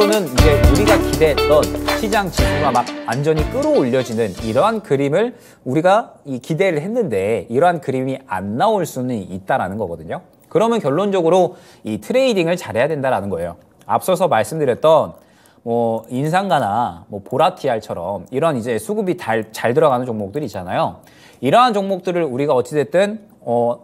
결론적으로는 이제 우리가 기대했던 시장 지수가 막 완전히 끌어올려지는 이러한 그림을 우리가 기대를 했는데 이러한 그림이 안 나올 수는 있다라는 거거든요. 그러면 결론적으로 이 트레이딩을 잘해야 된다라는 거예요. 앞서서 말씀드렸던 뭐 인상가나 뭐 보라티알처럼 이런 이제 수급이 잘 들어가는 종목들이 있잖아요. 이러한 종목들을 우리가 어찌됐든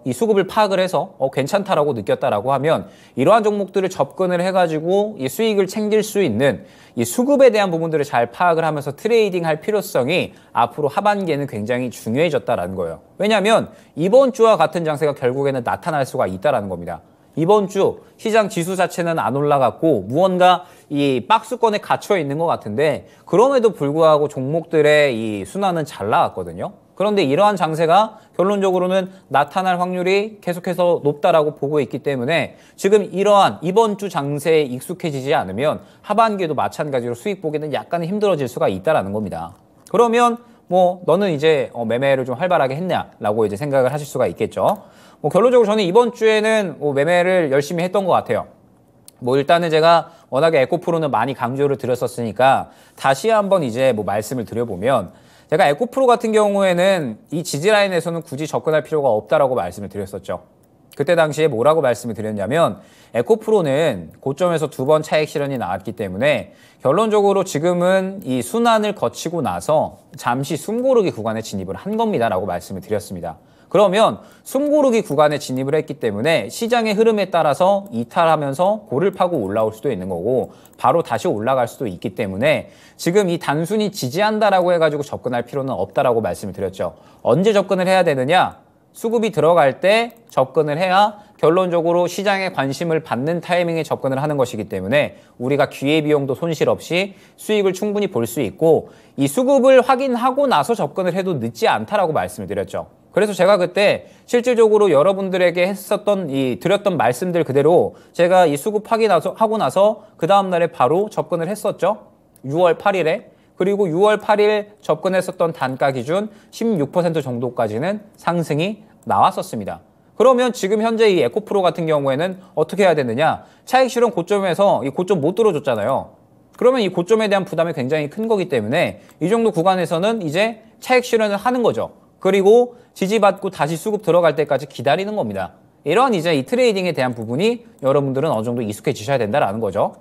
이 수급을 파악을 해서 괜찮다라고 느꼈다라고 하면 이러한 종목들을 접근을 해가지고 이 수익을 챙길 수 있는 이 수급에 대한 부분들을 잘 파악을 하면서 트레이딩 할 필요성이 앞으로 하반기에는 굉장히 중요해졌다라는 거예요. 왜냐하면 이번 주와 같은 장세가 결국에는 나타날 수가 있다라는 겁니다. 이번 주 시장 지수 자체는 안 올라갔고 무언가 이 박스권에 갇혀 있는 것 같은데 그럼에도 불구하고 종목들의 이 순환은 잘 나왔거든요. 그런데 이러한 장세가 결론적으로는 나타날 확률이 계속해서 높다라고 보고 있기 때문에 지금 이러한 이번 주 장세에 익숙해지지 않으면 하반기에도 마찬가지로 수익 보기는 약간 힘들어질 수가 있다라는 겁니다. 그러면 뭐 너는 이제 매매를 좀 활발하게 했냐라고 이제 생각을 하실 수가 있겠죠. 뭐 결론적으로 저는 이번 주에는 매매를 열심히 했던 것 같아요. 뭐 일단은 제가 워낙에 에코프로는 많이 강조를 드렸었으니까 다시 한번 이제 뭐 말씀을 드려보면 제가 에코프로 같은 경우에는 이 지지라인에서는 굳이 접근할 필요가 없다라고 말씀을 드렸었죠. 그때 당시에 뭐라고 말씀을 드렸냐면 에코프로는 고점에서 2번 차익 실현이 나왔기 때문에 결론적으로 지금은 이 순환을 거치고 나서 잠시 숨고르기 구간에 진입을 한 겁니다라고 말씀을 드렸습니다. 그러면 숨고르기 구간에 진입을 했기 때문에 시장의 흐름에 따라서 이탈하면서 골을 파고 올라올 수도 있는 거고 바로 다시 올라갈 수도 있기 때문에 지금 이 단순히 지지한다라고 해가지고 접근할 필요는 없다라고 말씀을 드렸죠. 언제 접근을 해야 되느냐? 수급이 들어갈 때 접근을 해야 결론적으로 시장의 관심을 받는 타이밍에 접근을 하는 것이기 때문에 우리가 기회비용도 손실 없이 수익을 충분히 볼 수 있고 이 수급을 확인하고 나서 접근을 해도 늦지 않다라고 말씀을 드렸죠. 그래서 제가 그때 실질적으로 여러분들에게 드렸던 말씀들 그대로 제가 이 수급 하고 나서 그 다음날에 바로 접근을 했었죠. 6월 8일에. 그리고 6월 8일 접근했었던 단가 기준 16% 정도까지는 상승이 나왔었습니다. 그러면 지금 현재 이 에코프로 같은 경우에는 어떻게 해야 되느냐? 차익 실현 고점에서 이 고점 못 뚫어줬잖아요. 그러면 이 고점에 대한 부담이 굉장히 큰 거기 때문에 이 정도 구간에서는 이제 차익 실현을 하는 거죠. 그리고 지지받고 다시 수급 들어갈 때까지 기다리는 겁니다. 이런 이제 이 트레이딩에 대한 부분이 여러분들은 어느 정도 익숙해지셔야 된다라는 거죠.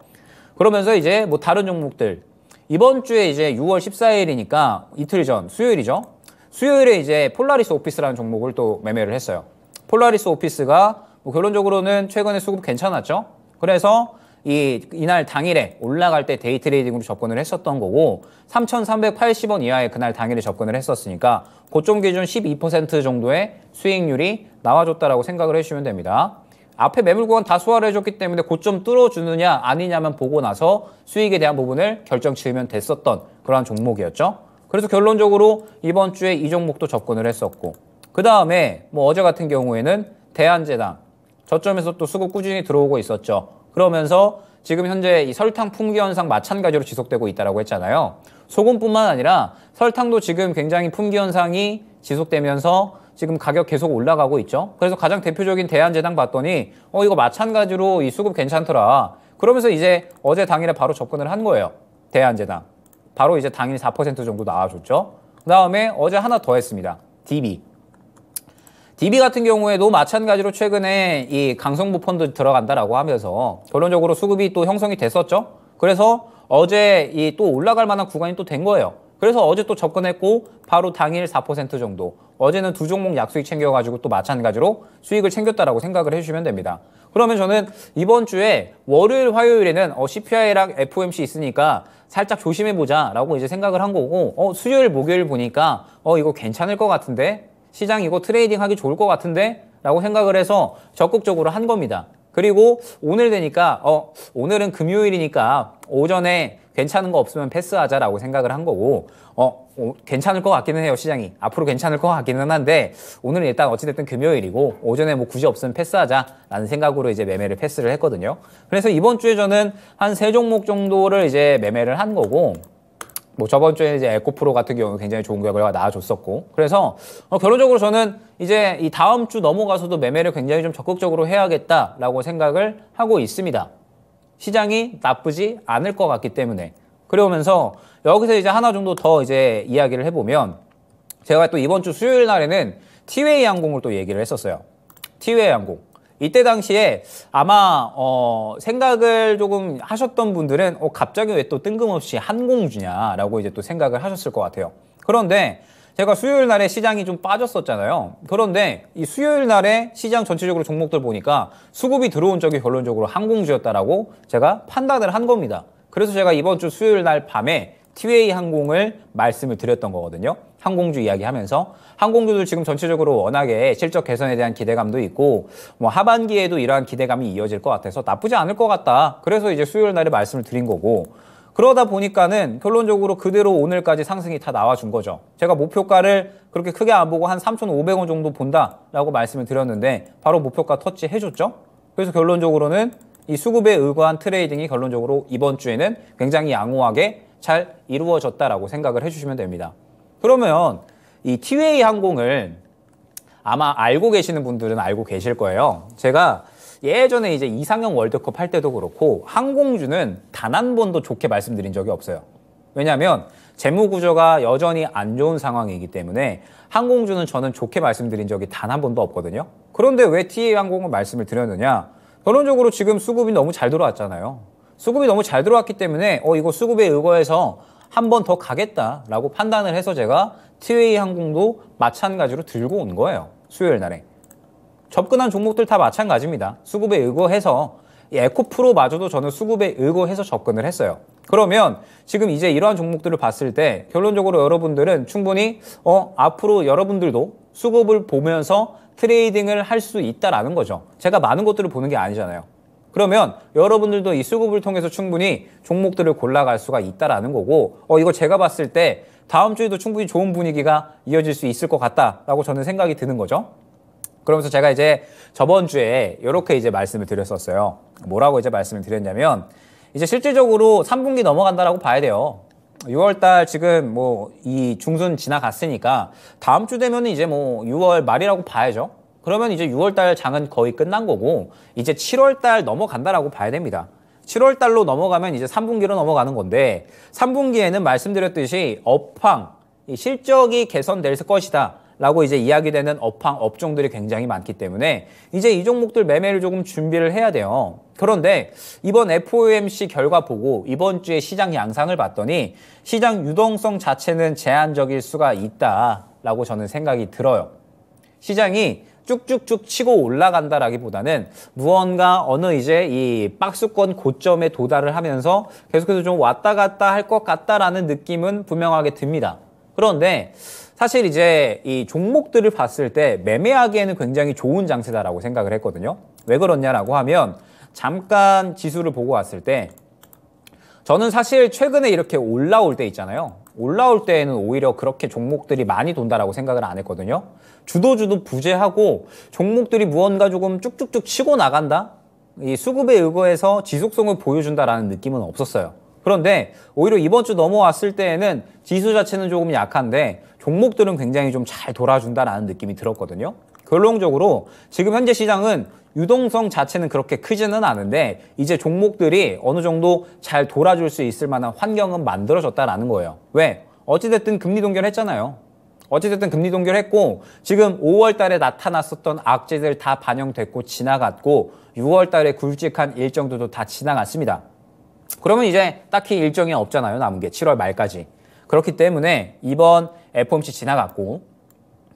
그러면서 이제 뭐 다른 종목들 이번 주에 이제 6월 14일이니까 이틀 전 수요일이죠. 수요일에 이제 폴라리스 오피스라는 종목을 또 매매를 했어요. 폴라리스 오피스가 뭐 결론적으로는 최근에 수급 괜찮았죠. 그래서 이날 당일에 올라갈 때 데이 트레이딩으로 접근을 했었던 거고 3,380원 이하에 그날 당일에 접근을 했었으니까 고점 기준 12% 정도의 수익률이 나와줬다라고 생각을 해주시면 됩니다. 앞에 매물 구간 다 소화를 해줬기 때문에 고점 뚫어주느냐 아니냐만 보고 나서 수익에 대한 부분을 결정 지으면 됐었던 그러한 종목이었죠. 그래서 결론적으로 이번 주에 이 종목도 접근을 했었고 그 다음에 뭐 어제 같은 경우에는 대한제당 저점에서 또 수급 꾸준히 들어오고 있었죠. 그러면서 지금 현재 이 설탕 품귀 현상 마찬가지로 지속되고 있다고 했잖아요. 소금뿐만 아니라 설탕도 지금 굉장히 품귀 현상이 지속되면서 지금 가격 계속 올라가고 있죠. 그래서 가장 대표적인 대한제당 봤더니 이거 마찬가지로 이 수급 괜찮더라. 그러면서 이제 어제 당일에 바로 접근을 한 거예요. 대한제당. 바로 이제 당일 4% 정도 나와줬죠. 그 다음에 어제 하나 더 했습니다. DB. DB 같은 경우에도 마찬가지로 최근에 이 강성부 펀드 들어간다라고 하면서 결론적으로 수급이 또 형성이 됐었죠. 그래서 어제 이 또 올라갈 만한 구간이 또 된 거예요. 그래서 어제 또 접근했고 바로 당일 4% 정도. 어제는 두 종목 약수익 챙겨가지고 또 마찬가지로 수익을 챙겼다라고 생각을 해주시면 됩니다. 그러면 저는 이번 주에 월요일, 화요일에는 CPI랑 FOMC 있으니까 살짝 조심해보자라고 이제 생각을 한 거고 수요일, 목요일 보니까 이거 괜찮을 것 같은데 시장 이거 트레이딩 하기 좋을 것 같은데 라고 생각을 해서 적극적으로 한 겁니다. 그리고 오늘 되니까 오늘은 금요일이니까 오전에 괜찮은 거 없으면 패스하자라고 생각을 한 거고 괜찮을 것 같기는 해요. 시장이 앞으로 괜찮을 것 같기는 한데 오늘은 일단 어찌됐든 금요일이고 오전에 뭐 굳이 없으면 패스하자라는 생각으로 이제 매매를 패스를 했거든요. 그래서 이번 주에 저는 한 3종목 정도를 이제 매매를 한 거고 뭐 저번 주에 이제 에코프로 같은 경우는 굉장히 좋은 결과가 나와줬었고 그래서 결론적으로 저는 이제 이 다음 주 넘어가서도 매매를 굉장히 좀 적극적으로 해야겠다라고 생각을 하고 있습니다. 시장이 나쁘지 않을 것 같기 때문에. 그러면서 여기서 이제 하나 정도 더 이제 이야기를 해보면 제가 또 이번 주 수요일 날에는 티웨이 항공을 또 얘기를 했었어요. 티웨이 항공. 이때 당시에 아마 생각을 조금 하셨던 분들은 갑자기 왜 또 뜬금없이 항공주냐라고 이제 또 생각을 하셨을 것 같아요. 그런데 제가 수요일 날에 시장이 좀 빠졌었잖아요. 그런데 이 수요일 날에 시장 전체적으로 종목들 보니까 수급이 들어온 쪽이 결론적으로 항공주였다라고 제가 판단을 한 겁니다. 그래서 제가 이번 주 수요일 날 밤에 티웨이 항공을 말씀을 드렸던 거거든요. 항공주 이야기하면서 항공주들 지금 전체적으로 워낙에 실적 개선에 대한 기대감도 있고 뭐 하반기에도 이러한 기대감이 이어질 것 같아서 나쁘지 않을 것 같다. 그래서 이제 수요일 날에 말씀을 드린 거고 그러다 보니까는 결론적으로 그대로 오늘까지 상승이 다 나와준 거죠. 제가 목표가를 그렇게 크게 안 보고 한 3,500원 정도 본다라고 말씀을 드렸는데 바로 목표가 터치 해줬죠. 그래서 결론적으로는 이 수급에 의거한 트레이딩이 결론적으로 이번 주에는 굉장히 양호하게 잘 이루어졌다라고 생각을 해주시면 됩니다. 그러면 이 티웨이 항공을 아마 알고 계시는 분들은 알고 계실 거예요. 제가 예전에 이제 이상형 월드컵 할 때도 그렇고 항공주는 단 한 번도 좋게 말씀드린 적이 없어요. 왜냐하면 재무 구조가 여전히 안 좋은 상황이기 때문에 항공주는 저는 좋게 말씀드린 적이 단 한 번도 없거든요. 그런데 왜 티웨이 항공을 말씀을 드렸느냐? 결론적으로 지금 수급이 너무 잘 들어왔잖아요. 수급이 너무 잘 들어왔기 때문에 이거 수급에 의거해서 한 번 더 가겠다라고 판단을 해서 제가 티웨이 항공도 마찬가지로 들고 온 거예요. 수요일 날에. 접근한 종목들 다 마찬가지입니다. 수급에 의거해서 이 에코프로마저도 저는 수급에 의거해서 접근을 했어요. 그러면 지금 이제 이러한 종목들을 봤을 때 결론적으로 여러분들은 충분히 앞으로 여러분들도 수급을 보면서 트레이딩을 할 수 있다라는 거죠. 제가 많은 것들을 보는 게 아니잖아요. 그러면 여러분들도 이 수급을 통해서 충분히 종목들을 골라갈 수가 있다라는 거고 이거 제가 봤을 때 다음 주에도 충분히 좋은 분위기가 이어질 수 있을 것 같다라고 저는 생각이 드는 거죠. 그러면서 제가 이제 저번 주에 이렇게 이제 말씀을 드렸었어요. 뭐라고 이제 말씀을 드렸냐면 이제 실질적으로 3분기 넘어간다라고 봐야 돼요. 6월달 지금 뭐 이 중순 지나갔으니까 다음 주 되면 이제 뭐 6월 말이라고 봐야죠. 그러면 이제 6월달 장은 거의 끝난 거고 이제 7월달 넘어간다라고 봐야 됩니다. 7월달로 넘어가면 이제 3분기로 넘어가는 건데 3분기에는 말씀드렸듯이 업황, 이 실적이 개선될 것이다 라고 이제 이야기되는 업황, 업종들이 굉장히 많기 때문에 이제 이 종목들 매매를 조금 준비를 해야 돼요. 그런데 이번 FOMC 결과 보고 이번 주에 시장 양상을 봤더니 시장 유동성 자체는 제한적일 수가 있다라고 저는 생각이 들어요. 시장이 쭉쭉쭉 치고 올라간다라기보다는 무언가 어느 이제 이 박스권 고점에 도달을 하면서 계속해서 좀 왔다 갔다 할 것 같다라는 느낌은 분명하게 듭니다. 그런데 사실 이제 이 종목들을 봤을 때 매매하기에는 굉장히 좋은 장세다라고 생각을 했거든요. 왜 그렇냐라고 하면 잠깐 지수를 보고 왔을 때 저는 사실 최근에 이렇게 올라올 때 있잖아요. 올라올 때에는 오히려 그렇게 종목들이 많이 돈다라고 생각을 안 했거든요. 주도주도 부재하고 종목들이 무언가 조금 쭉쭉쭉 치고 나간다? 이 수급에 의거해서 지속성을 보여준다라는 느낌은 없었어요. 그런데 오히려 이번 주 넘어왔을 때에는 지수 자체는 조금 약한데 종목들은 굉장히 좀 잘 돌아준다라는 느낌이 들었거든요. 결론적으로 지금 현재 시장은 유동성 자체는 그렇게 크지는 않은데 이제 종목들이 어느 정도 잘 돌아줄 수 있을 만한 환경은 만들어졌다라는 거예요. 왜? 어찌됐든 금리 동결했잖아요. 어찌됐든 금리 동결했고 지금 5월 달에 나타났었던 악재들 다 반영됐고 지나갔고 6월 달에 굵직한 일정들도 다 지나갔습니다. 그러면 이제 딱히 일정이 없잖아요. 남은 게 7월 말까지. 그렇기 때문에 이번 FOMC 지나갔고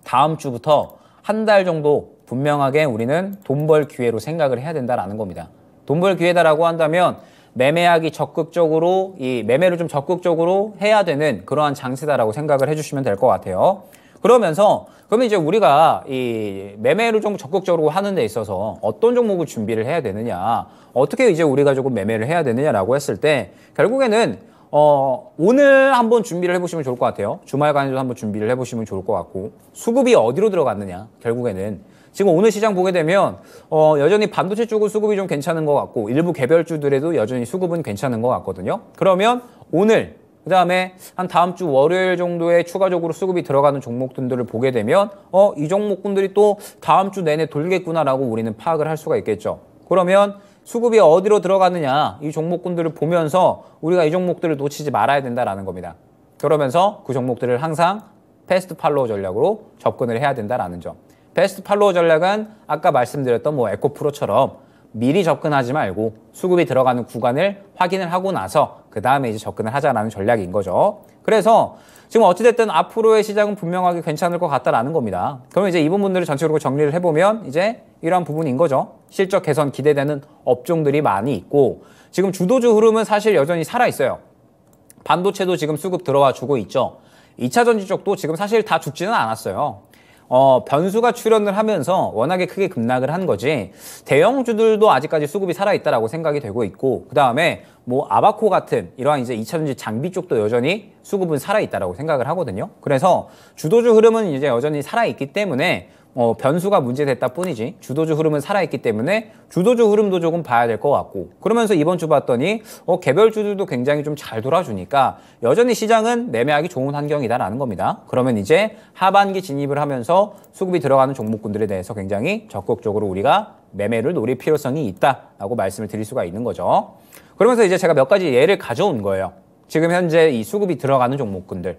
다음 주부터 한 달 정도 분명하게 우리는 돈 벌 기회로 생각을 해야 된다라는 겁니다. 돈 벌 기회다라고 한다면 매매하기 적극적으로 이 매매를 좀 적극적으로 해야 되는 그러한 장세다라고 생각을 해주시면 될 것 같아요. 그러면 이제 우리가 이 매매를 좀 적극적으로 하는 데 있어서 어떤 종목을 준비를 해야 되느냐, 어떻게 이제 우리가 조금 매매를 해야 되느냐라고 했을 때 결국에는 오늘 한번 준비를 해보시면 좋을 것 같아요. 주말간에도 한번 준비를 해보시면 좋을 것 같고 수급이 어디로 들어갔느냐 결국에는 지금 오늘 시장 보게 되면 여전히 반도체 쪽은 수급이 좀 괜찮은 것 같고 일부 개별주들에도 여전히 수급은 괜찮은 것 같거든요. 그러면 오늘 그 다음에 한 다음 주 월요일 정도에 추가적으로 수급이 들어가는 종목들을 보게 되면 이 종목군들이 또 다음 주 내내 돌겠구나라고 우리는 파악을 할 수가 있겠죠. 그러면 수급이 어디로 들어가느냐 이 종목군들을 보면서 우리가 이 종목들을 놓치지 말아야 된다라는 겁니다. 그러면서 그 종목들을 항상 패스트 팔로우 전략으로 접근을 해야 된다라는 점. 패스트 팔로우 전략은 아까 말씀드렸던 뭐 에코프로처럼 미리 접근하지 말고 수급이 들어가는 구간을 확인을 하고 나서 그 다음에 이제 접근을 하자라는 전략인 거죠. 그래서 지금 어찌됐든 앞으로의 시장은 분명하게 괜찮을 것 같다라는 겁니다. 그러면 이제 이 부분들을 전체적으로 정리를 해보면 이제 이러한 부분인 거죠. 실적 개선 기대되는 업종들이 많이 있고 지금 주도주 흐름은 사실 여전히 살아있어요. 반도체도 지금 수급 들어와 주고 있죠. 2차 전지 쪽도 지금 사실 다 죽지는 않았어요. 변수가 출현을 하면서 워낙에 크게 급락을 한 거지 대형주들도 아직까지 수급이 살아있다라고 생각이 되고 있고 그 다음에 뭐 아바코 같은 이러한 이제 2차전지 장비 쪽도 여전히 수급은 살아있다라고 생각을 하거든요. 그래서 주도주 흐름은 이제 여전히 살아있기 때문에 변수가 문제됐다 뿐이지 주도주 흐름은 살아있기 때문에 주도주 흐름도 조금 봐야 될 것 같고 그러면서 이번 주 봤더니 개별주들도 굉장히 좀 잘 돌아주니까 여전히 시장은 매매하기 좋은 환경이다라는 겁니다. 그러면 이제 하반기 진입을 하면서 수급이 들어가는 종목군들에 대해서 굉장히 적극적으로 우리가 매매를 노릴 필요성이 있다라고 말씀을 드릴 수가 있는 거죠. 그러면서 이제 제가 몇 가지 예를 가져온 거예요. 지금 현재 이 수급이 들어가는 종목군들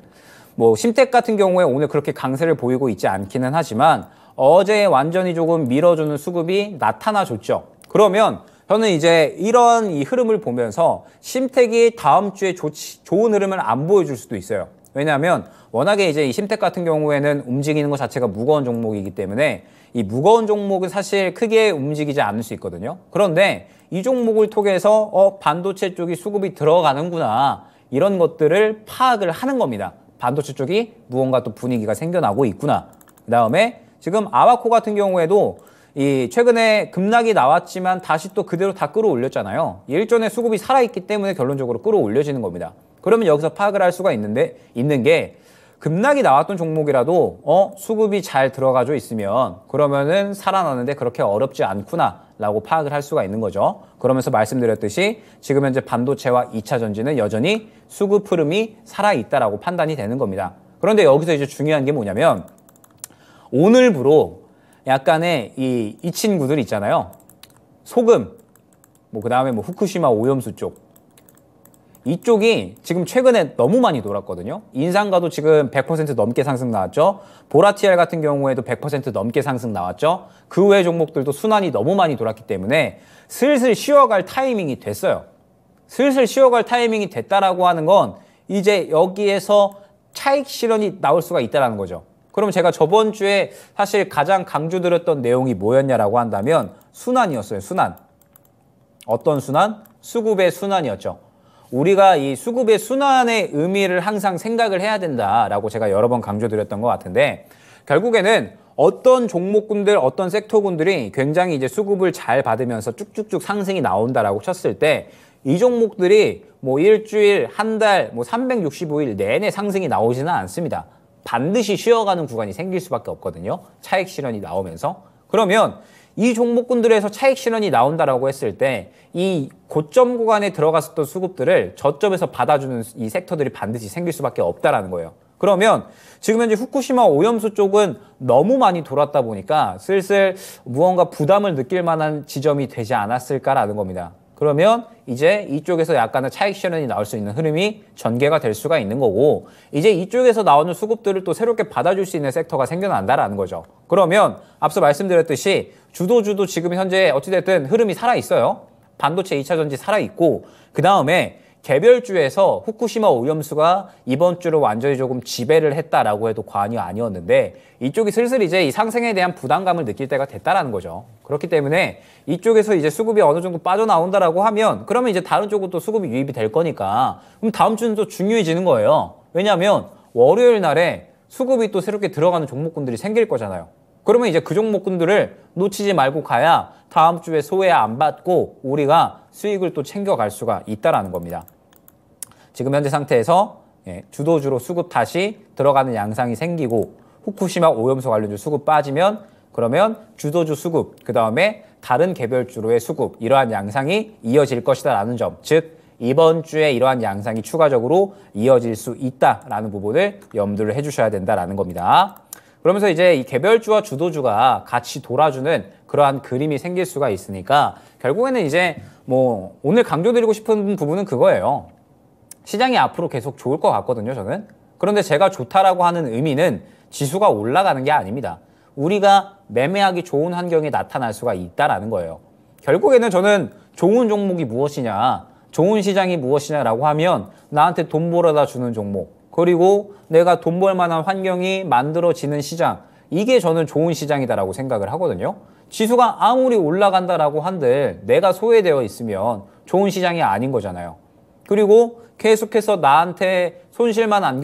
뭐 심택 같은 경우에 오늘 그렇게 강세를 보이고 있지 않기는 하지만 어제 완전히 조금 밀어주는 수급이 나타나줬죠. 그러면 저는 이제 이런 이 흐름을 보면서 심택이 다음 주에 좋은 흐름을 안 보여줄 수도 있어요. 왜냐하면 워낙에 이제 이 심택 같은 경우에는 움직이는 것 자체가 무거운 종목이기 때문에 이 무거운 종목은 사실 크게 움직이지 않을 수 있거든요. 그런데 이 종목을 통해서 반도체 쪽이 수급이 들어가는구나 이런 것들을 파악을 하는 겁니다. 반도체 쪽이 무언가 또 분위기가 생겨나고 있구나. 그 다음에 지금 아바코 같은 경우에도 이 최근에 급락이 나왔지만 다시 또 그대로 다 끌어올렸잖아요. 일전에 수급이 살아있기 때문에 결론적으로 끌어올려지는 겁니다. 그러면 여기서 파악을 할 수가 있는 게 급락이 나왔던 종목이라도 수급이 잘 들어가져 있으면 그러면은 살아나는데 그렇게 어렵지 않구나 라고 파악을 할 수가 있는 거죠. 그러면서 말씀드렸듯이 지금 현재 반도체와 2차 전지는 여전히 수급 흐름이 살아있다라고 판단이 되는 겁니다. 그런데 여기서 이제 중요한 게 뭐냐면 오늘부로 약간의 이 친구들 있잖아요. 소금, 뭐 그 다음에 뭐 후쿠시마 오염수 쪽. 이쪽이 지금 최근에 너무 많이 돌았거든요. 인상가도 지금 100% 넘게 상승 나왔죠. 보라티알 같은 경우에도 100% 넘게 상승 나왔죠. 그 외 종목들도 순환이 너무 많이 돌았기 때문에 슬슬 쉬어갈 타이밍이 됐어요. 슬슬 쉬어갈 타이밍이 됐다라고 하는 건 이제 여기에서 차익 실현이 나올 수가 있다는 거죠. 그럼 제가 저번 주에 사실 가장 강조드렸던 내용이 뭐였냐라고 한다면 순환이었어요. 순환. 어떤 순환? 수급의 순환이었죠. 우리가 이 수급의 순환의 의미를 항상 생각을 해야 된다라고 제가 여러 번 강조드렸던 것 같은데 결국에는 어떤 종목군들, 어떤 섹터군들이 굉장히 이제 수급을 잘 받으면서 쭉쭉쭉 상승이 나온다라고 쳤을 때 이 종목들이 뭐 일주일, 한 달, 뭐 365일 내내 상승이 나오지는 않습니다. 반드시 쉬어가는 구간이 생길 수밖에 없거든요. 차익 실현이 나오면서. 그러면 이 종목군들에서 차익 실현이 나온다라고 했을 때 이 고점 구간에 들어갔었던 수급들을 저점에서 받아주는 이 섹터들이 반드시 생길 수밖에 없다라는 거예요. 그러면 지금 현재 후쿠시마 오염수 쪽은 너무 많이 돌았다 보니까 슬슬 무언가 부담을 느낄 만한 지점이 되지 않았을까라는 겁니다. 그러면 이제 이쪽에서 약간의 차익 실현이 나올 수 있는 흐름이 전개가 될 수가 있는 거고 이제 이쪽에서 나오는 수급들을 또 새롭게 받아줄 수 있는 섹터가 생겨난다라는 거죠. 그러면 앞서 말씀드렸듯이 주도주도 지금 현재 어찌됐든 흐름이 살아있어요. 반도체 2차 전지 살아있고 그 다음에 개별주에서 후쿠시마 오염수가 이번 주로 완전히 조금 지배를 했다라고 해도 과언이 아니었는데 이쪽이 슬슬 이제 이 상승에 대한 부담감을 느낄 때가 됐다라는 거죠. 그렇기 때문에 이쪽에서 이제 수급이 어느 정도 빠져나온다라고 하면 그러면 이제 다른 쪽으로 또 수급이 유입이 될 거니까 그럼 다음 주는 또 중요해지는 거예요. 왜냐하면 월요일 날에 수급이 또 새롭게 들어가는 종목군들이 생길 거잖아요. 그러면 이제 그 종목군들을 놓치지 말고 가야 다음 주에 소외 안 받고 우리가 수익을 또 챙겨갈 수가 있다라는 겁니다. 지금 현재 상태에서 주도주로 수급 다시 들어가는 양상이 생기고 후쿠시마 오염수 관련주 수급 빠지면 그러면 주도주 수급 그 다음에 다른 개별주로의 수급 이러한 양상이 이어질 것이다라는 점, 즉 이번 주에 이러한 양상이 추가적으로 이어질 수 있다라는 부분을 염두를 해주셔야 된다라는 겁니다. 그러면서 이제 이 개별주와 주도주가 같이 돌아주는 그러한 그림이 생길 수가 있으니까 결국에는 이제 뭐 오늘 강조드리고 싶은 부분은 그거예요. 시장이 앞으로 계속 좋을 것 같거든요, 저는. 그런데 제가 좋다라고 하는 의미는 지수가 올라가는 게 아닙니다. 우리가 매매하기 좋은 환경이 나타날 수가 있다라는 거예요. 결국에는 저는 좋은 종목이 무엇이냐, 좋은 시장이 무엇이냐라고 하면 나한테 돈 벌어다 주는 종목, 그리고 내가 돈 벌 만한 환경이 만들어지는 시장, 이게 저는 좋은 시장이다라고 생각을 하거든요. 지수가 아무리 올라간다라고 한들 내가 소외되어 있으면 좋은 시장이 아닌 거잖아요. 그리고 계속해서 나한테 손실만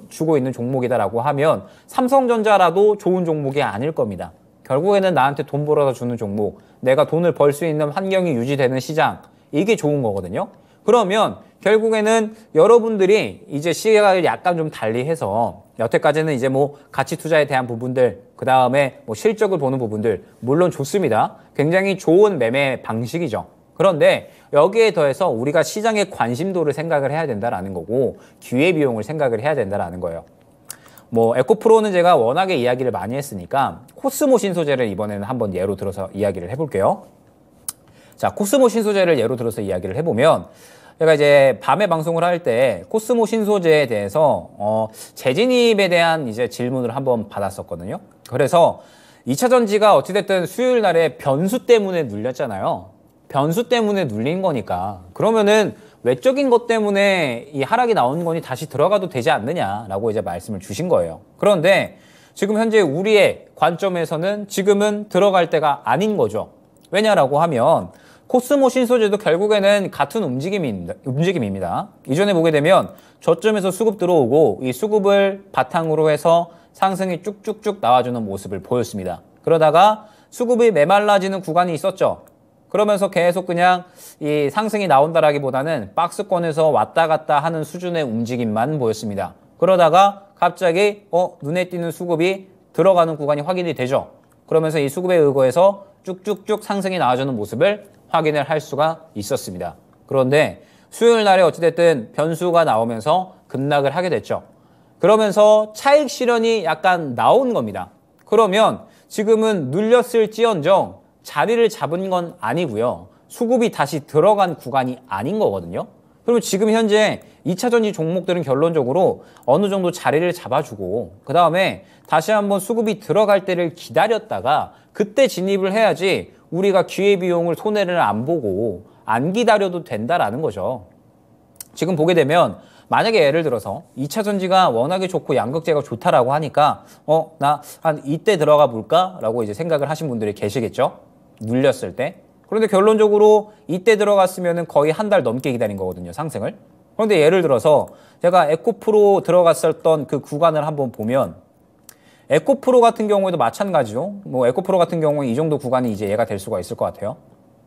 주고 있는 종목이다라고 하면 삼성전자라도 좋은 종목이 아닐 겁니다. 결국에는 나한테 돈 벌어다 주는 종목, 내가 돈을 벌 수 있는 환경이 유지되는 시장, 이게 좋은 거거든요. 그러면 결국에는 여러분들이 이제 시각을 약간 좀 달리해서 여태까지는 이제 뭐 가치 투자에 대한 부분들, 그 다음에 뭐 실적을 보는 부분들, 물론 좋습니다. 굉장히 좋은 매매 방식이죠. 그런데 여기에 더해서 우리가 시장의 관심도를 생각을 해야 된다라는 거고, 기회비용을 생각을 해야 된다라는 거예요. 뭐 에코프로는 제가 워낙에 이야기를 많이 했으니까 코스모 신소재를 이번에는 한번 예로 들어서 이야기를 해볼게요. 자, 코스모 신소재를 예로 들어서 이야기를 해보면, 제가 이제 밤에 방송을 할 때 코스모 신소재에 대해서 재진입에 대한 이제 질문을 한번 받았었거든요. 그래서 2차 전지가 어찌됐든 수요일 날에 변수 때문에 눌렸잖아요. 변수 때문에 눌린 거니까 그러면은 외적인 것 때문에 이 하락이 나온 거니 다시 들어가도 되지 않느냐라고 이제 말씀을 주신 거예요. 그런데 지금 현재 우리의 관점에서는 지금은 들어갈 때가 아닌 거죠. 왜냐라고 하면 코스모 신소재도 결국에는 같은 움직임입니다. 이전에 보게 되면 저점에서 수급 들어오고 이 수급을 바탕으로 해서 상승이 쭉쭉쭉 나와주는 모습을 보였습니다. 그러다가 수급이 메말라지는 구간이 있었죠. 그러면서 계속 그냥 이 상승이 나온다라기보다는 박스권에서 왔다 갔다 하는 수준의 움직임만 보였습니다. 그러다가 갑자기 눈에 띄는 수급이 들어가는 구간이 확인이 되죠. 그러면서 이 수급에 의거해서 쭉쭉쭉 상승이 나와주는 모습을 확인을 할 수가 있었습니다. 그런데 수요일 날에 어찌됐든 변수가 나오면서 급락을 하게 됐죠. 그러면서 차익 실현이 약간 나온 겁니다. 그러면 지금은 눌렸을지언정 자리를 잡은 건 아니고요. 수급이 다시 들어간 구간이 아닌 거거든요. 그러면 지금 현재 2차 전지 종목들은 결론적으로 어느 정도 자리를 잡아주고 그 다음에 다시 한번 수급이 들어갈 때를 기다렸다가 그때 진입을 해야지 우리가 기회비용을 손해를 안 보고 안 기다려도 된다라는 거죠. 지금 보게 되면 만약에 예를 들어서 2차 전지가 워낙에 좋고 양극재가 좋다라고 하니까 나 한 이때 들어가 볼까? 라고 이제 생각을 하신 분들이 계시겠죠? 눌렸을 때. 그런데 결론적으로 이때 들어갔으면 거의 한 달 넘게 기다린 거거든요, 상승을. 그런데 예를 들어서 제가 에코프로 들어갔었던 그 구간을 한번 보면 에코프로 같은 경우에도 마찬가지죠. 뭐 에코프로 같은 경우에 이 정도 구간이 이제 얘가 될 수가 있을 것 같아요.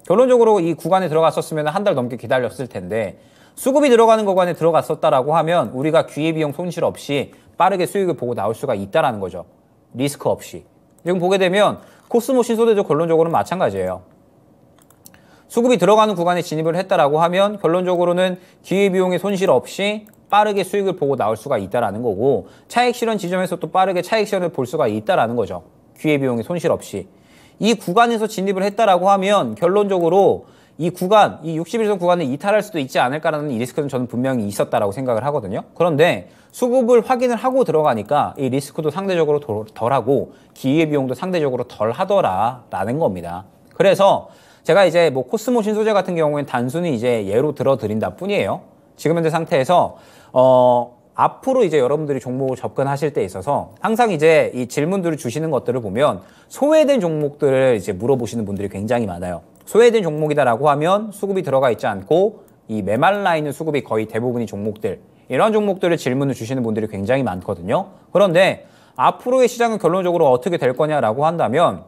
결론적으로 이 구간에 들어갔었으면 한 달 넘게 기다렸을 텐데 수급이 들어가는 구간에 들어갔었다라고 하면 우리가 기회비용 손실 없이 빠르게 수익을 보고 나올 수가 있다라는 거죠. 리스크 없이. 지금 보게 되면 코스모 신소재도 결론적으로는 마찬가지예요. 수급이 들어가는 구간에 진입을 했다라고 하면 결론적으로는 기회비용의 손실 없이 빠르게 수익을 보고 나올 수가 있다라는 거고 차익 실현 지점에서 또 빠르게 차익 실현을 볼 수가 있다라는 거죠. 기회비용의 손실 없이. 이 구간에서 진입을 했다라고 하면 결론적으로 이 구간, 이 61선 구간을 이탈할 수도 있지 않을까라는 이 리스크는 저는 분명히 있었다라고 생각을 하거든요. 그런데 수급을 확인을 하고 들어가니까 이 리스크도 상대적으로 덜하고 기회비용도 상대적으로 덜하더라라는 겁니다. 그래서 제가 이제 뭐 코스모 신소재 같은 경우에는 단순히 이제 예로 들어드린다 뿐이에요. 지금 현재 상태에서 앞으로 이제 여러분들이 종목을 접근하실 때 있어서 항상 이제 이 질문들을 주시는 것들을 보면 소외된 종목들을 이제 물어보시는 분들이 굉장히 많아요. 소외된 종목이다라고 하면 수급이 들어가 있지 않고 이 메말라 있는 수급이 거의 대부분이 종목들, 이런 종목들을 질문을 주시는 분들이 굉장히 많거든요. 그런데 앞으로의 시장은 결론적으로 어떻게 될 거냐라고 한다면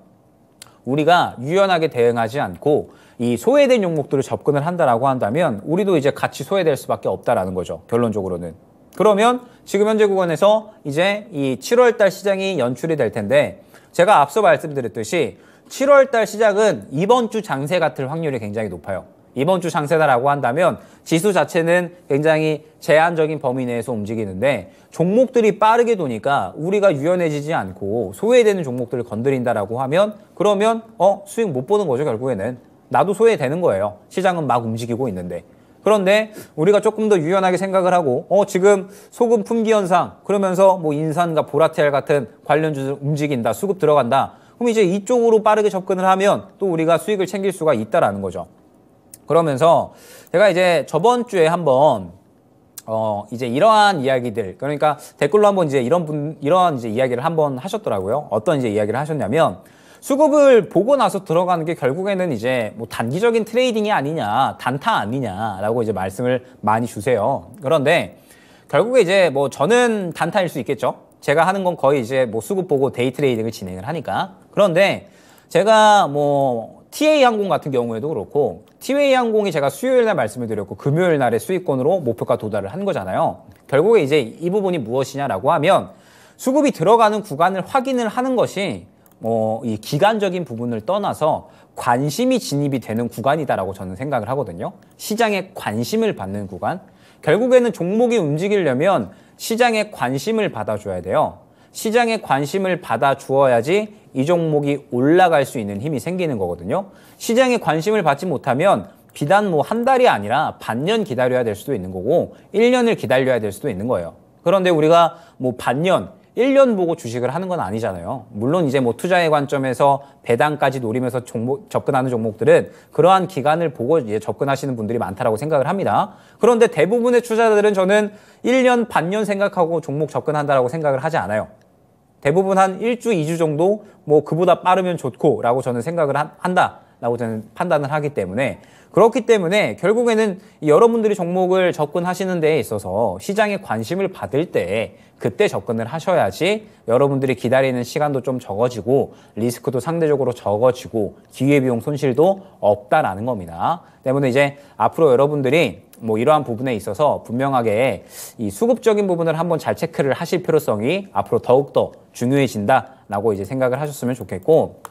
우리가 유연하게 대응하지 않고 이 소외된 종목들을 접근을 한다라고 한다면 우리도 이제 같이 소외될 수밖에 없다라는 거죠. 결론적으로는. 그러면 지금 현재 구간에서 이제 이 7월달 시장이 연출이 될 텐데 제가 앞서 말씀드렸듯이 7월달 시작은 이번 주 장세 같을 확률이 굉장히 높아요. 이번 주 장세다라고 한다면 지수 자체는 굉장히 제한적인 범위 내에서 움직이는데 종목들이 빠르게 도니까 우리가 유연해지지 않고 소외되는 종목들을 건드린다라고 하면 그러면 수익 못 보는 거죠. 결국에는 나도 소외되는 거예요. 시장은 막 움직이고 있는데. 그런데 우리가 조금 더 유연하게 생각을 하고 지금 소금 품귀 현상 그러면서 뭐 인산과 보라텔 같은 관련주들 움직인다. 수급 들어간다. 그럼 이제 이쪽으로 빠르게 접근을 하면 또 우리가 수익을 챙길 수가 있다라는 거죠. 그러면서 제가 이제 저번 주에 한번 이제 이러한 이야기들 그러니까 댓글로 한번 이제 이러한 이제 이야기를 한번 하셨더라고요. 어떤 이제 이야기를 하셨냐면 수급을 보고 나서 들어가는 게 결국에는 이제 뭐 단기적인 트레이딩이 아니냐, 단타 아니냐라고 이제 말씀을 많이 주세요. 그런데 결국에 이제 뭐 저는 단타일 수 있겠죠. 제가 하는 건 거의 이제 뭐 수급 보고 데이 트레이딩을 진행을 하니까. 그런데 제가 뭐 TA항공 같은 경우에도 그렇고 TA항공이 제가 수요일 날 말씀을 드렸고 금요일 날에 수익권으로 목표가 도달을 한 거잖아요. 결국에 이제 이 부분이 무엇이냐라고 하면 수급이 들어가는 구간을 확인을 하는 것이 이 기간적인 부분을 떠나서 관심이 진입이 되는 구간이다라고 저는 생각을 하거든요. 시장에 관심을 받는 구간. 결국에는 종목이 움직이려면 시장에 관심을 받아줘야 돼요. 시장에 관심을 받아주어야지 이 종목이 올라갈 수 있는 힘이 생기는 거거든요. 시장에 관심을 받지 못하면 비단 뭐 한 달이 아니라 반년 기다려야 될 수도 있는 거고 1년을 기다려야 될 수도 있는 거예요. 그런데 우리가 뭐 반년, 1년 보고 주식을 하는 건 아니잖아요. 물론 이제 뭐 투자의 관점에서 배당까지 노리면서 접근하는 종목들은 그러한 기간을 보고 이제 접근하시는 분들이 많다라고 생각을 합니다. 그런데 대부분의 투자자들은 저는 1년, 반년 생각하고 종목 접근한다라고 생각을 하지 않아요. 대부분 한 1주, 2주 정도 뭐 그보다 빠르면 좋고 라고 저는 생각을 한다라고 저는 판단을 하기 때문에 그렇기 때문에 결국에는 여러분들이 종목을 접근하시는 데에 있어서 시장에 관심을 받을 때 그때 접근을 하셔야지 여러분들이 기다리는 시간도 좀 적어지고 리스크도 상대적으로 적어지고 기회비용 손실도 없다라는 겁니다. 때문에 이제 앞으로 여러분들이 뭐 이러한 부분에 있어서 분명하게 이 수급적인 부분을 한번 잘 체크를 하실 필요성이 앞으로 더욱더 중요해진다라고 이제 생각을 하셨으면 좋겠고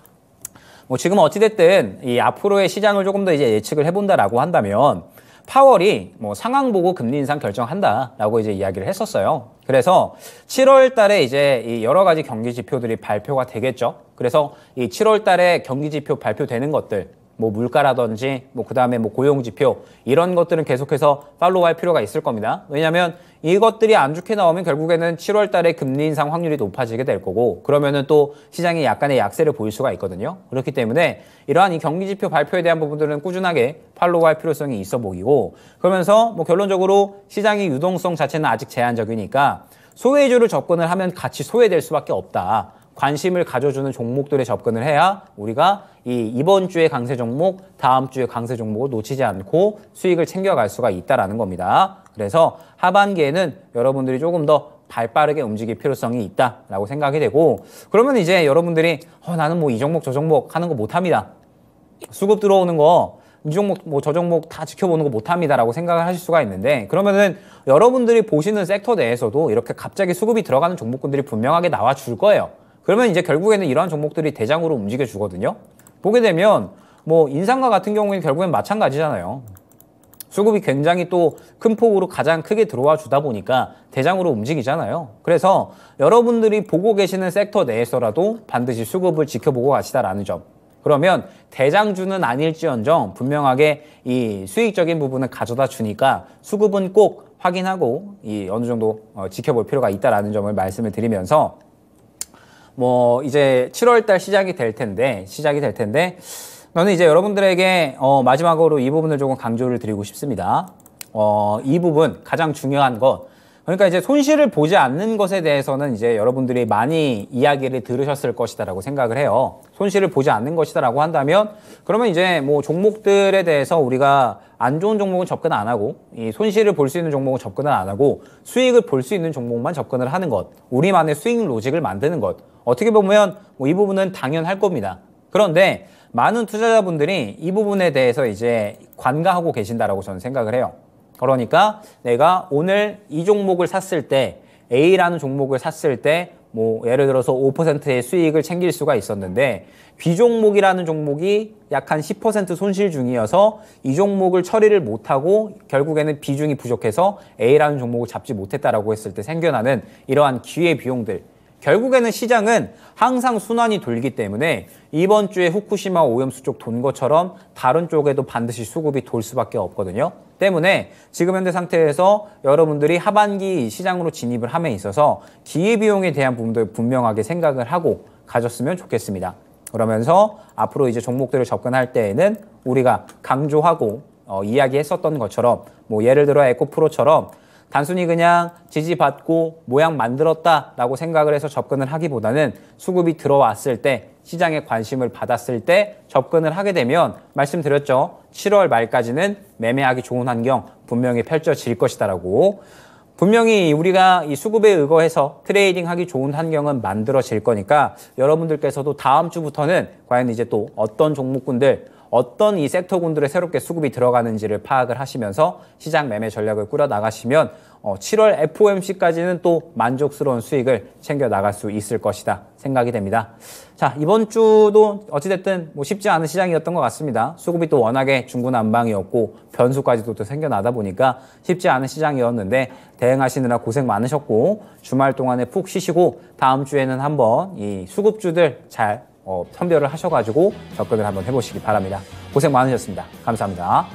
뭐 지금 어찌됐든 이 앞으로의 시장을 조금 더 이제 예측을 해본다라고 한다면 파월이 뭐 상황 보고 금리 인상 결정한다라고 이제 이야기를 했었어요. 그래서 7월 달에 이제 이 여러 가지 경기 지표들이 발표가 되겠죠. 그래서 이 7월 달에 경기 지표 발표되는 것들 뭐 물가라든지 뭐 그다음에 뭐 고용 지표 이런 것들은 계속해서 팔로우할 필요가 있을 겁니다. 왜냐하면 이것들이 안 좋게 나오면 결국에는 7월 달에 금리 인상 확률이 높아지게 될 거고 그러면은 또 시장이 약간의 약세를 보일 수가 있거든요. 그렇기 때문에 이러한 이 경기 지표 발표에 대한 부분들은 꾸준하게 팔로우할 필요성이 있어 보이고 그러면서 뭐 결론적으로 시장의 유동성 자체는 아직 제한적이니까 소외주를 접근을 하면 같이 소외될 수밖에 없다. 관심을 가져주는 종목들에 접근을 해야 우리가 이번 주의 강세 종목, 다음 주의 강세 종목을 놓치지 않고 수익을 챙겨갈 수가 있다라는 겁니다. 그래서 하반기에는 여러분들이 조금 더 발빠르게 움직일 필요성이 있다라고 생각이 되고 그러면 이제 여러분들이 나는 뭐 이 종목 저 종목 하는 거 못합니다. 수급 들어오는 거 이 종목 뭐 저 종목 다 지켜보는 거 못합니다라고 생각을 하실 수가 있는데 그러면은 여러분들이 보시는 섹터 내에서도 이렇게 갑자기 수급이 들어가는 종목군들이 분명하게 나와 줄 거예요. 그러면 이제 결국에는 이러한 종목들이 대장으로 움직여 주거든요. 보게 되면 뭐 인상과 같은 경우에는 결국엔 마찬가지잖아요. 수급이 굉장히 또 큰 폭으로 가장 크게 들어와 주다 보니까 대장으로 움직이잖아요. 그래서 여러분들이 보고 계시는 섹터 내에서라도 반드시 수급을 지켜보고 가시다라는 점. 그러면 대장주는 아닐지언정 분명하게 이 수익적인 부분을 가져다 주니까 수급은 꼭 확인하고 어느 정도 지켜볼 필요가 있다라는 점을 말씀을 드리면서 뭐 이제 7월 달 시작이 될 텐데 저는 이제 여러분들에게 마지막으로 이 부분을 조금 강조를 드리고 싶습니다. 이 부분 가장 중요한 것 그러니까 이제 손실을 보지 않는 것에 대해서는 이제 여러분들이 많이 이야기를 들으셨을 것이다라고 생각을 해요. 손실을 보지 않는 것이다라고 한다면 그러면 이제 뭐 종목들에 대해서 우리가 안 좋은 종목은 접근 안 하고 이 손실을 볼 수 있는 종목은 접근을 안 하고 수익을 볼 수 있는 종목만 접근을 하는 것. 우리만의 수익 로직을 만드는 것. 어떻게 보면 뭐 이 부분은 당연할 겁니다. 그런데 많은 투자자분들이 이 부분에 대해서 이제 관가하고 계신다라고 저는 생각을 해요. 그러니까 내가 오늘 이 종목을 샀을 때 A라는 종목을 샀을 때 뭐 예를 들어서 5%의 수익을 챙길 수가 있었는데 B종목이라는 종목이 약 한 10% 손실 중이어서 이 종목을 처리를 못하고 결국에는 비중이 부족해서 A라는 종목을 잡지 못했다라고 했을 때 생겨나는 이러한 기회비용들, 결국에는 시장은 항상 순환이 돌기 때문에 이번 주에 후쿠시마 오염수 쪽 돈 것처럼 다른 쪽에도 반드시 수급이 돌 수밖에 없거든요. 때문에 지금 현재 상태에서 여러분들이 하반기 시장으로 진입을 함에 있어서 기회비용에 대한 부분도 분명하게 생각을 하고 가졌으면 좋겠습니다. 그러면서 앞으로 이제 종목들을 접근할 때에는 우리가 강조하고 이야기했었던 것처럼 뭐 예를 들어 에코프로처럼 단순히 그냥 지지받고 모양 만들었다라고 생각을 해서 접근을 하기보다는 수급이 들어왔을 때 시장에 관심을 받았을 때 접근을 하게 되면 말씀드렸죠. 7월 말까지는 매매하기 좋은 환경 분명히 펼쳐질 것이다라고. 분명히 우리가 이 수급에 의거해서 트레이딩하기 좋은 환경은 만들어질 거니까 여러분들께서도 다음 주부터는 과연 이제 또 어떤 종목군들, 어떤 이 섹터군들에 새롭게 수급이 들어가는지를 파악을 하시면서 시장 매매 전략을 꾸려 나가시면 7월 FOMC까지는 또 만족스러운 수익을 챙겨 나갈 수 있을 것이다 생각이 됩니다. 자, 이번 주도 어찌됐든 뭐 쉽지 않은 시장이었던 것 같습니다. 수급이 또 워낙에 중구난방이었고 변수까지도 또 생겨나다 보니까 쉽지 않은 시장이었는데 대응하시느라 고생 많으셨고 주말 동안에 푹 쉬시고 다음 주에는 한번 이 수급주들 잘 선별을 하셔가지고 접근을 한번 해보시기 바랍니다. 고생 많으셨습니다. 감사합니다.